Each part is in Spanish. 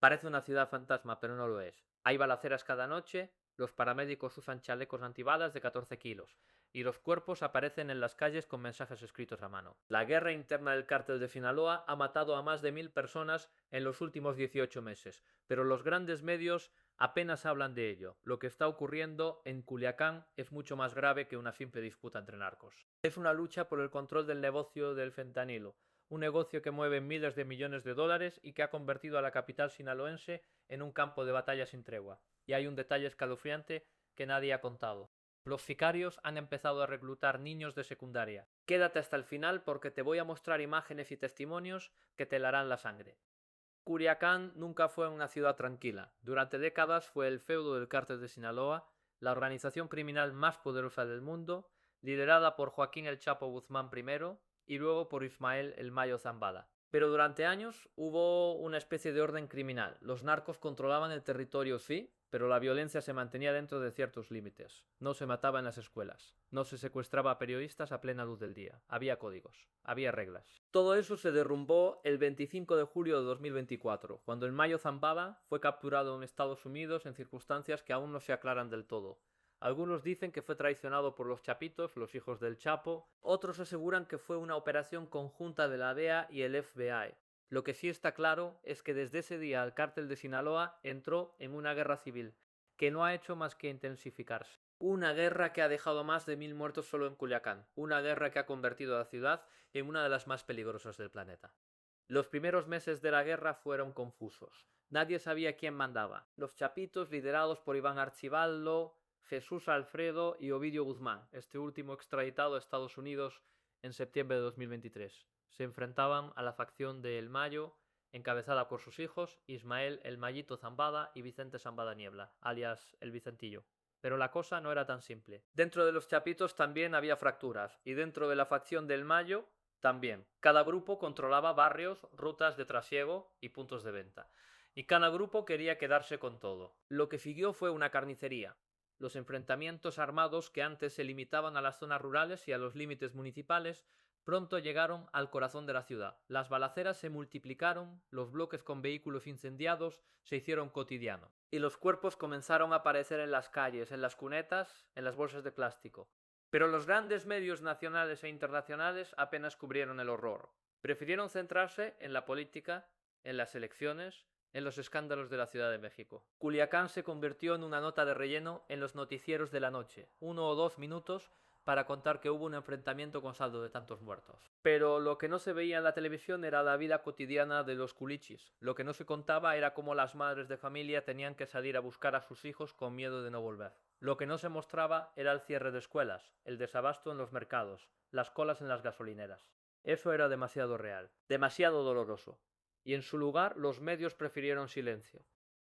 Parece una ciudad fantasma, pero no lo es. Hay balaceras cada noche, los paramédicos usan chalecos antibalas de 14 kilos, y los cuerpos aparecen en las calles con mensajes escritos a mano. La guerra interna del cártel de Sinaloa ha matado a más de 1000 personas en los últimos 18 meses, pero los grandes medios apenas hablan de ello. Lo que está ocurriendo en Culiacán es mucho más grave que una simple disputa entre narcos. Es una lucha por el control del negocio del fentanilo, un negocio que mueve miles de millones de dólares y que ha convertido a la capital sinaloense en un campo de batalla sin tregua. Y hay un detalle escalofriante que nadie ha contado. Los sicarios han empezado a reclutar niños de secundaria. Quédate hasta el final porque te voy a mostrar imágenes y testimonios que te helarán la sangre. Culiacán nunca fue una ciudad tranquila. Durante décadas fue el feudo del cártel de Sinaloa, la organización criminal más poderosa del mundo, liderada por Joaquín el Chapo Guzmán primero y luego por Ismael el Mayo Zambada. Pero durante años hubo una especie de orden criminal. Los narcos controlaban el territorio, sí, pero la violencia se mantenía dentro de ciertos límites. No se mataba en las escuelas, no se secuestraba a periodistas a plena luz del día. Había códigos, había reglas. Todo eso se derrumbó el 25 de julio de 2024, cuando el Mayo Zambada fue capturado en Estados Unidos en circunstancias que aún no se aclaran del todo. Algunos dicen que fue traicionado por los Chapitos, los hijos del Chapo. Otros aseguran que fue una operación conjunta de la DEA y el FBI. Lo que sí está claro es que desde ese día el cártel de Sinaloa entró en una guerra civil, que no ha hecho más que intensificarse. Una guerra que ha dejado más de 1000 muertos solo en Culiacán. Una guerra que ha convertido a la ciudad en una de las más peligrosas del planeta. Los primeros meses de la guerra fueron confusos. Nadie sabía quién mandaba. Los Chapitos, liderados por Iván Archibaldo, Jesús Alfredo y Ovidio Guzmán, este último extraditado a Estados Unidos en septiembre de 2023. Se enfrentaban a la facción de El Mayo, encabezada por sus hijos, Ismael El Mayito Zambada y Vicente Zambada Niebla, alias El Vicentillo. Pero la cosa no era tan simple. Dentro de los Chapitos también había fracturas, y dentro de la facción del Mayo también. Cada grupo controlaba barrios, rutas de trasiego y puntos de venta. Y cada grupo quería quedarse con todo. Lo que siguió fue una carnicería. Los enfrentamientos armados que antes se limitaban a las zonas rurales y a los límites municipales pronto llegaron al corazón de la ciudad. Las balaceras se multiplicaron, los bloques con vehículos incendiados se hicieron cotidianos. Y los cuerpos comenzaron a aparecer en las calles, en las cunetas, en las bolsas de plástico. Pero los grandes medios nacionales e internacionales apenas cubrieron el horror. Prefirieron centrarse en la política, en las elecciones, en los escándalos de la Ciudad de México. Culiacán se convirtió en una nota de relleno en los noticieros de la noche, 1 o 2 minutos para contar que hubo un enfrentamiento con saldo de tantos muertos. Pero lo que no se veía en la televisión era la vida cotidiana de los culichis. Lo que no se contaba era cómo las madres de familia tenían que salir a buscar a sus hijos con miedo de no volver. Lo que no se mostraba era el cierre de escuelas, el desabasto en los mercados, las colas en las gasolineras. Eso era demasiado real, demasiado doloroso. Y en su lugar los medios prefirieron silencio.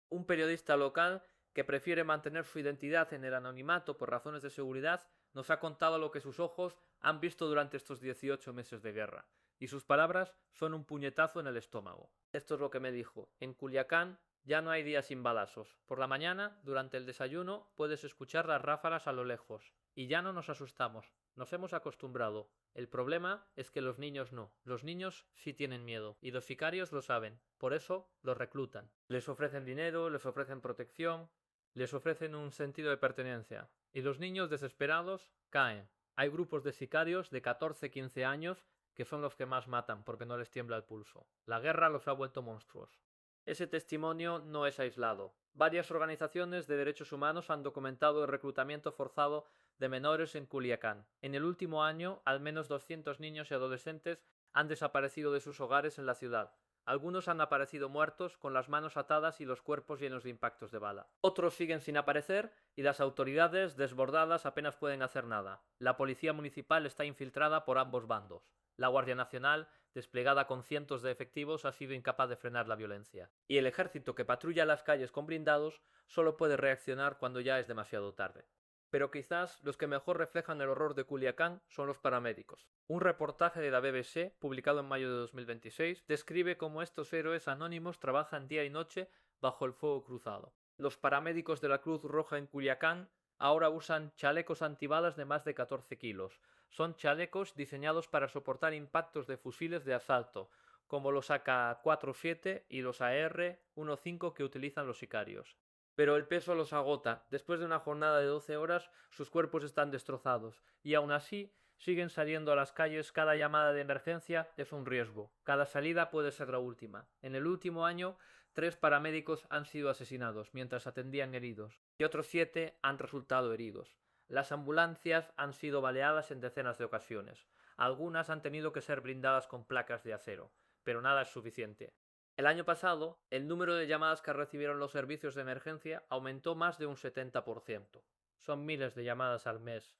Un periodista local que prefiere mantener su identidad en el anonimato por razones de seguridad nos ha contado lo que sus ojos han visto durante estos 18 meses de guerra. Y sus palabras son un puñetazo en el estómago. Esto es lo que me dijo. En Culiacán ya no hay días sin balazos. Por la mañana, durante el desayuno, puedes escuchar las ráfagas a lo lejos. Y ya no nos asustamos. Nos hemos acostumbrado. El problema es que los niños no. Los niños sí tienen miedo. Y los sicarios lo saben. Por eso los reclutan. Les ofrecen dinero, les ofrecen protección, les ofrecen un sentido de pertenencia. Y los niños desesperados caen. Hay grupos de sicarios de 14-15 años que son los que más matan porque no les tiembla el pulso. La guerra los ha vuelto monstruos. Ese testimonio no es aislado. Varias organizaciones de derechos humanos han documentado el reclutamiento forzado de menores en Culiacán. En el último año, al menos 200 niños y adolescentes han desaparecido de sus hogares en la ciudad. Algunos han aparecido muertos, con las manos atadas y los cuerpos llenos de impactos de bala. Otros siguen sin aparecer y las autoridades, desbordadas, apenas pueden hacer nada. La policía municipal está infiltrada por ambos bandos. La Guardia Nacional, desplegada con cientos de efectivos, ha sido incapaz de frenar la violencia. Y el ejército que patrulla las calles con blindados solo puede reaccionar cuando ya es demasiado tarde. Pero quizás los que mejor reflejan el horror de Culiacán son los paramédicos. Un reportaje de la BBC, publicado en mayo de 2026, describe cómo estos héroes anónimos trabajan día y noche bajo el fuego cruzado. Los paramédicos de la Cruz Roja en Culiacán ahora usan chalecos antibalas de más de 14 kilos. Son chalecos diseñados para soportar impactos de fusiles de asalto, como los AK-47 y los AR-15 que utilizan los sicarios. Pero el peso los agota. Después de una jornada de 12 horas, sus cuerpos están destrozados, y aún así siguen saliendo a las calles. Cada llamada de emergencia es un riesgo. Cada salida puede ser la última. En el último año, 3 paramédicos han sido asesinados mientras atendían heridos, y otros 7 han resultado heridos. Las ambulancias han sido baleadas en decenas de ocasiones. Algunas han tenido que ser blindadas con placas de acero, pero nada es suficiente. El año pasado, el número de llamadas que recibieron los servicios de emergencia aumentó más de un 70%. Son miles de llamadas al mes,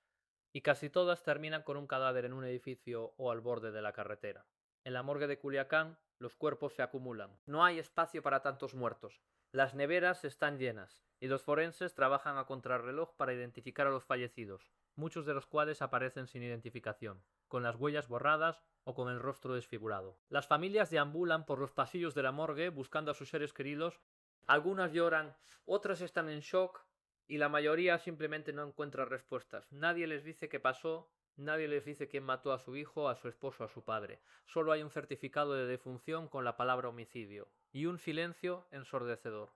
y casi todas terminan con un cadáver en un edificio o al borde de la carretera. En la morgue de Culiacán, los cuerpos se acumulan. No hay espacio para tantos muertos. Las neveras están llenas, y los forenses trabajan a contrarreloj para identificar a los fallecidos, muchos de los cuales aparecen sin identificación, con las huellas borradas o con el rostro desfigurado. Las familias deambulan por los pasillos de la morgue buscando a sus seres queridos. Algunas lloran, otras están en shock y la mayoría simplemente no encuentra respuestas. Nadie les dice qué pasó, nadie les dice quién mató a su hijo, a su esposo, a su padre. Solo hay un certificado de defunción con la palabra homicidio y un silencio ensordecedor.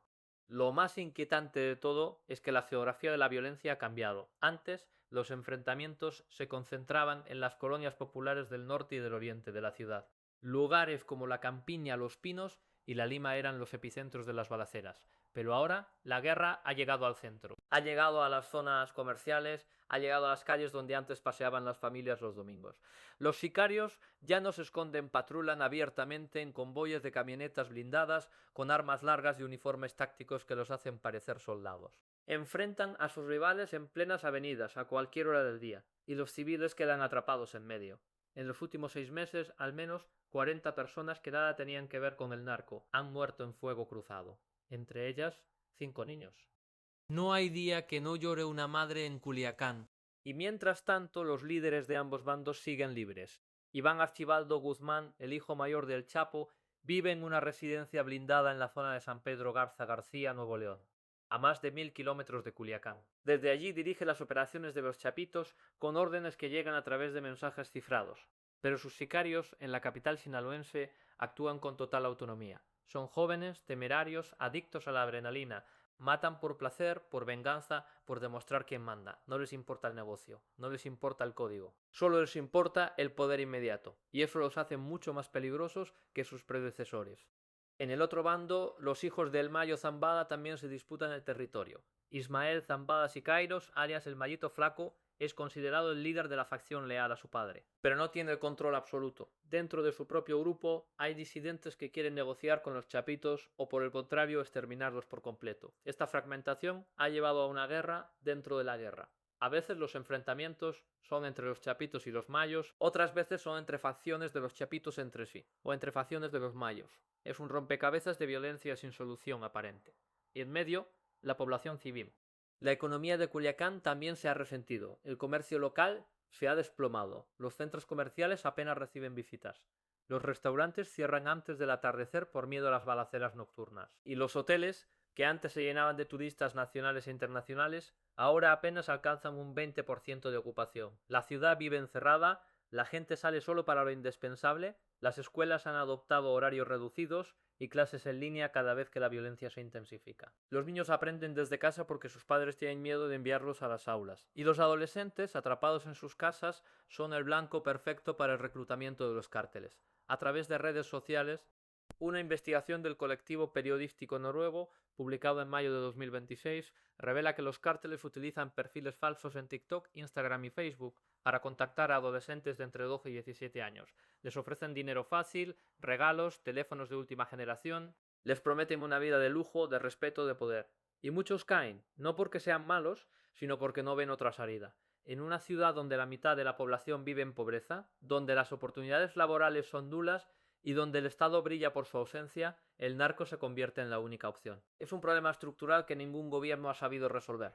Lo más inquietante de todo es que la geografía de la violencia ha cambiado. Antes, los enfrentamientos se concentraban en las colonias populares del norte y del oriente de la ciudad. Lugares como la Campiña, Los Pinos y La Lima eran los epicentros de las balaceras. Pero ahora la guerra ha llegado al centro. Ha llegado a las zonas comerciales, ha llegado a las calles donde antes paseaban las familias los domingos. Los sicarios ya no se esconden, patrulan abiertamente en convoyes de camionetas blindadas con armas largas y uniformes tácticos que los hacen parecer soldados. Enfrentan a sus rivales en plenas avenidas a cualquier hora del día, y los civiles quedan atrapados en medio. En los últimos 6 meses, al menos 40 personas que nada tenían que ver con el narco han muerto en fuego cruzado. Entre ellas, 5 niños. No hay día que no llore una madre en Culiacán. Y mientras tanto, los líderes de ambos bandos siguen libres. Iván Archibaldo Guzmán, el hijo mayor del Chapo, vive en una residencia blindada en la zona de San Pedro Garza García, Nuevo León, a más de 1000 kilómetros de Culiacán. Desde allí dirige las operaciones de los Chapitos con órdenes que llegan a través de mensajes cifrados. Pero sus sicarios en la capital sinaloense actúan con total autonomía. Son jóvenes, temerarios, adictos a la adrenalina. Matan por placer, por venganza, por demostrar quién manda. No les importa el negocio, no les importa el código. Solo les importa el poder inmediato, y eso los hace mucho más peligrosos que sus predecesores. En el otro bando, los hijos del Mayo Zambada también se disputan el territorio. Ismael Zambada Siqueiros, alias el Mayito Flaco, es considerado el líder de la facción leal a su padre, pero no tiene el control absoluto. Dentro de su propio grupo hay disidentes que quieren negociar con los Chapitos o por el contrario exterminarlos por completo. Esta fragmentación ha llevado a una guerra dentro de la guerra. A veces los enfrentamientos son entre los Chapitos y los Mayos, otras veces son entre facciones de los Chapitos entre sí, o entre facciones de los Mayos. Es un rompecabezas de violencia sin solución aparente. Y en medio, la población civil. La economía de Culiacán también se ha resentido. El comercio local se ha desplomado. Los centros comerciales apenas reciben visitas. Los restaurantes cierran antes del atardecer por miedo a las balaceras nocturnas. Y los hoteles, que antes se llenaban de turistas nacionales e internacionales, ahora apenas alcanzan un 20% de ocupación. La ciudad vive encerrada, la gente sale solo para lo indispensable, las escuelas han adoptado horarios reducidos y clases en línea cada vez que la violencia se intensifica. Los niños aprenden desde casa porque sus padres tienen miedo de enviarlos a las aulas. Y los adolescentes, atrapados en sus casas, son el blanco perfecto para el reclutamiento de los cárteles. A través de redes sociales, una investigación del colectivo periodístico noruego, publicado en mayo de 2026, revela que los cárteles utilizan perfiles falsos en TikTok, Instagram y Facebook para contactar a adolescentes de entre 12 y 17 años. Les ofrecen dinero fácil, regalos, teléfonos de última generación, les prometen una vida de lujo, de respeto, de poder. Y muchos caen, no porque sean malos, sino porque no ven otra salida. En una ciudad donde la mitad de la población vive en pobreza, donde las oportunidades laborales son nulas y donde el Estado brilla por su ausencia, el narco se convierte en la única opción. Es un problema estructural que ningún gobierno ha sabido resolver.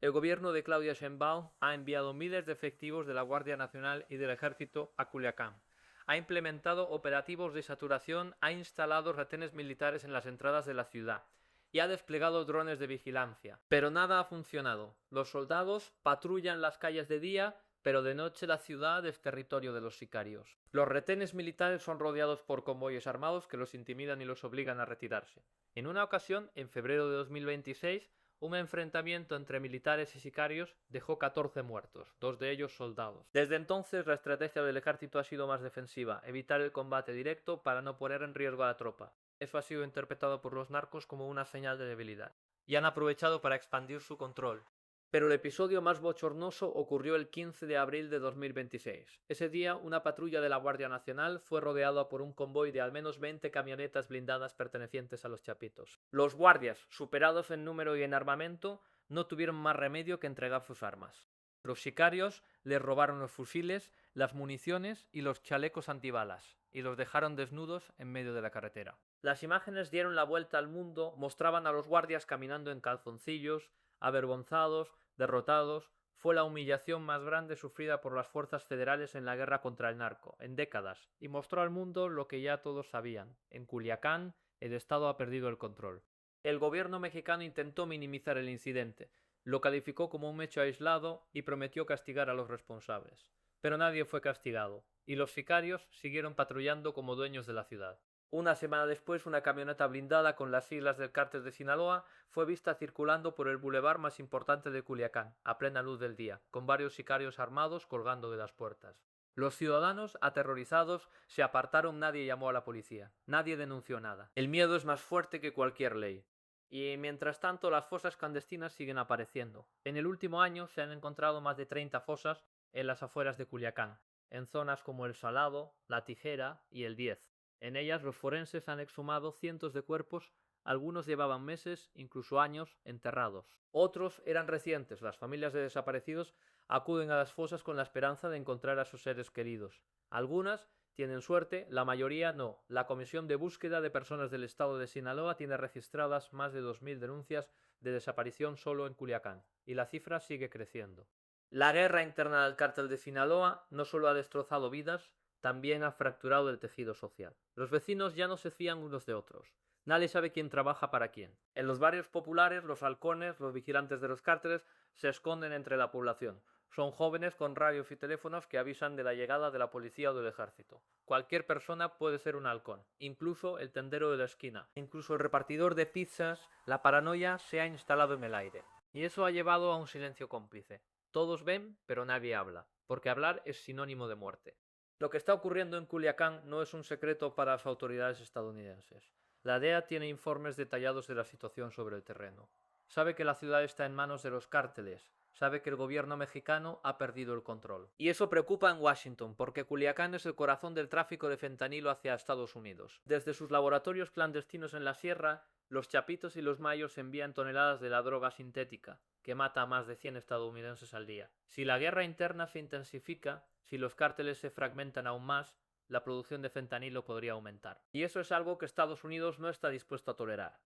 El gobierno de Claudia Sheinbaum ha enviado miles de efectivos de la Guardia Nacional y del Ejército a Culiacán. Ha implementado operativos de saturación, ha instalado retenes militares en las entradas de la ciudad y ha desplegado drones de vigilancia. Pero nada ha funcionado. Los soldados patrullan las calles de día, pero de noche la ciudad es territorio de los sicarios. Los retenes militares son rodeados por convoyes armados que los intimidan y los obligan a retirarse. En una ocasión, en febrero de 2026, un enfrentamiento entre militares y sicarios dejó 14 muertos, 2 de ellos soldados. Desde entonces la estrategia del ejército ha sido más defensiva, evitar el combate directo para no poner en riesgo a la tropa. Eso ha sido interpretado por los narcos como una señal de debilidad, y han aprovechado para expandir su control. Pero el episodio más bochornoso ocurrió el 15 de abril de 2026. Ese día, una patrulla de la Guardia Nacional fue rodeada por un convoy de al menos 20 camionetas blindadas pertenecientes a los Chapitos. Los guardias, superados en número y en armamento, no tuvieron más remedio que entregar sus armas. Los sicarios les robaron los fusiles, las municiones y los chalecos antibalas, y los dejaron desnudos en medio de la carretera. Las imágenes dieron la vuelta al mundo, mostraban a los guardias caminando en calzoncillos, avergonzados, derrotados. Fue la humillación más grande sufrida por las fuerzas federales en la guerra contra el narco, en décadas, y mostró al mundo lo que ya todos sabían. En Culiacán, el Estado ha perdido el control. El gobierno mexicano intentó minimizar el incidente, lo calificó como un hecho aislado y prometió castigar a los responsables. Pero nadie fue castigado, y los sicarios siguieron patrullando como dueños de la ciudad. Una semana después, una camioneta blindada con las siglas del cártel de Sinaloa fue vista circulando por el bulevar más importante de Culiacán, a plena luz del día, con varios sicarios armados colgando de las puertas. Los ciudadanos, aterrorizados, se apartaron. Nadie llamó a la policía, nadie denunció nada. El miedo es más fuerte que cualquier ley. Y mientras tanto, las fosas clandestinas siguen apareciendo. En el último año se han encontrado más de 30 fosas en las afueras de Culiacán, en zonas como El Salado, La Tijera y El 10. En ellas los forenses han exhumado cientos de cuerpos, algunos llevaban meses, incluso años, enterrados. Otros eran recientes. Las familias de desaparecidos acuden a las fosas con la esperanza de encontrar a sus seres queridos. Algunas tienen suerte, la mayoría no. La Comisión de Búsqueda de Personas del Estado de Sinaloa tiene registradas más de 2000 denuncias de desaparición solo en Culiacán, y la cifra sigue creciendo. La guerra interna del cártel de Sinaloa no solo ha destrozado vidas, también ha fracturado el tejido social. Los vecinos ya no se fían unos de otros. Nadie sabe quién trabaja para quién. En los barrios populares, los halcones, los vigilantes de los cárteles, se esconden entre la población. Son jóvenes con radios y teléfonos que avisan de la llegada de la policía o del ejército. Cualquier persona puede ser un halcón, incluso el tendero de la esquina, incluso el repartidor de pizzas. La paranoia se ha instalado en el aire. Y eso ha llevado a un silencio cómplice. Todos ven, pero nadie habla, porque hablar es sinónimo de muerte. Lo que está ocurriendo en Culiacán no es un secreto para las autoridades estadounidenses. La DEA tiene informes detallados de la situación sobre el terreno. Sabe que la ciudad está en manos de los cárteles. Sabe que el gobierno mexicano ha perdido el control. Y eso preocupa en Washington, porque Culiacán es el corazón del tráfico de fentanilo hacia Estados Unidos. Desde sus laboratorios clandestinos en la sierra, los Chapitos y los Mayos envían toneladas de la droga sintética, que mata a más de 100 estadounidenses al día. Si la guerra interna se intensifica, si los cárteles se fragmentan aún más, la producción de fentanilo podría aumentar. Y eso es algo que Estados Unidos no está dispuesto a tolerar.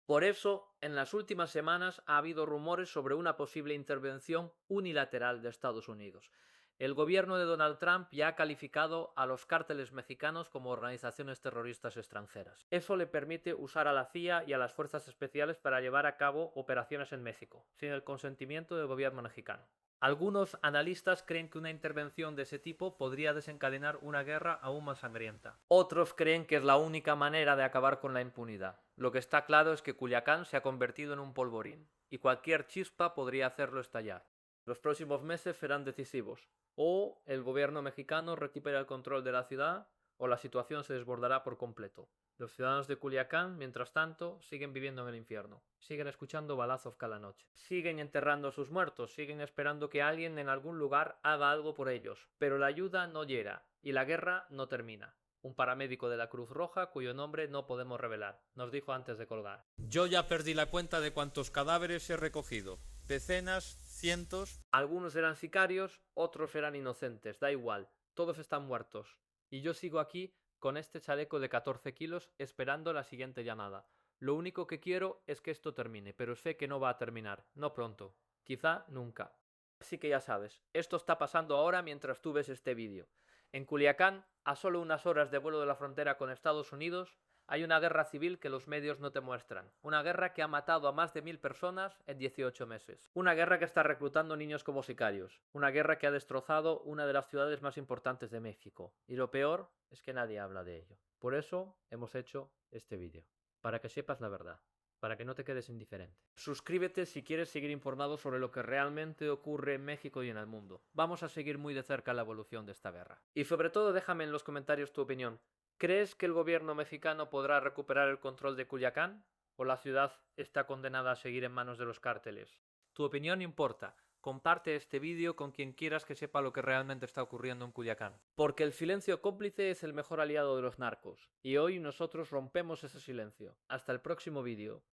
Por eso, en las últimas semanas ha habido rumores sobre una posible intervención unilateral de Estados Unidos. El gobierno de Donald Trump ya ha calificado a los cárteles mexicanos como organizaciones terroristas extranjeras. Eso le permite usar a la CIA y a las fuerzas especiales para llevar a cabo operaciones en México, sin el consentimiento del gobierno mexicano. Algunos analistas creen que una intervención de ese tipo podría desencadenar una guerra aún más sangrienta. Otros creen que es la única manera de acabar con la impunidad. Lo que está claro es que Culiacán se ha convertido en un polvorín, y cualquier chispa podría hacerlo estallar. Los próximos meses serán decisivos. O el gobierno mexicano recupera el control de la ciudad, o la situación se desbordará por completo. Los ciudadanos de Culiacán, mientras tanto, siguen viviendo en el infierno. Siguen escuchando balazos cada noche. Siguen enterrando a sus muertos. Siguen esperando que alguien en algún lugar haga algo por ellos. Pero la ayuda no llega y la guerra no termina. Un paramédico de la Cruz Roja, cuyo nombre no podemos revelar, nos dijo antes de colgar: Yo ya perdí la cuenta de cuántos cadáveres he recogido. Decenas, cientos. Algunos eran sicarios, otros eran inocentes, da igual. Todos están muertos. Y yo sigo aquí con este chaleco de 14 kilos esperando la siguiente llamada. Lo único que quiero es que esto termine, pero sé que no va a terminar, no pronto, quizá nunca. Así que ya sabes, esto está pasando ahora mientras tú ves este vídeo. En Culiacán, a solo unas horas de vuelo de la frontera con Estados Unidos, Hay una guerra civil que los medios no te muestran. Una guerra que ha matado a más de 1000 personas en 18 meses. Una guerra que está reclutando niños como sicarios. Una guerra que ha destrozado una de las ciudades más importantes de México. Y lo peor es que nadie habla de ello. Por eso hemos hecho este vídeo. Para que sepas la verdad. Para que no te quedes indiferente. Suscríbete si quieres seguir informado sobre lo que realmente ocurre en México y en el mundo. Vamos a seguir muy de cerca la evolución de esta guerra. Y sobre todo déjame en los comentarios tu opinión. ¿Crees que el gobierno mexicano podrá recuperar el control de Culiacán? ¿O la ciudad está condenada a seguir en manos de los cárteles? Tu opinión importa. Comparte este vídeo con quien quieras que sepa lo que realmente está ocurriendo en Culiacán. Porque el silencio cómplice es el mejor aliado de los narcos. Y hoy nosotros rompemos ese silencio. Hasta el próximo vídeo.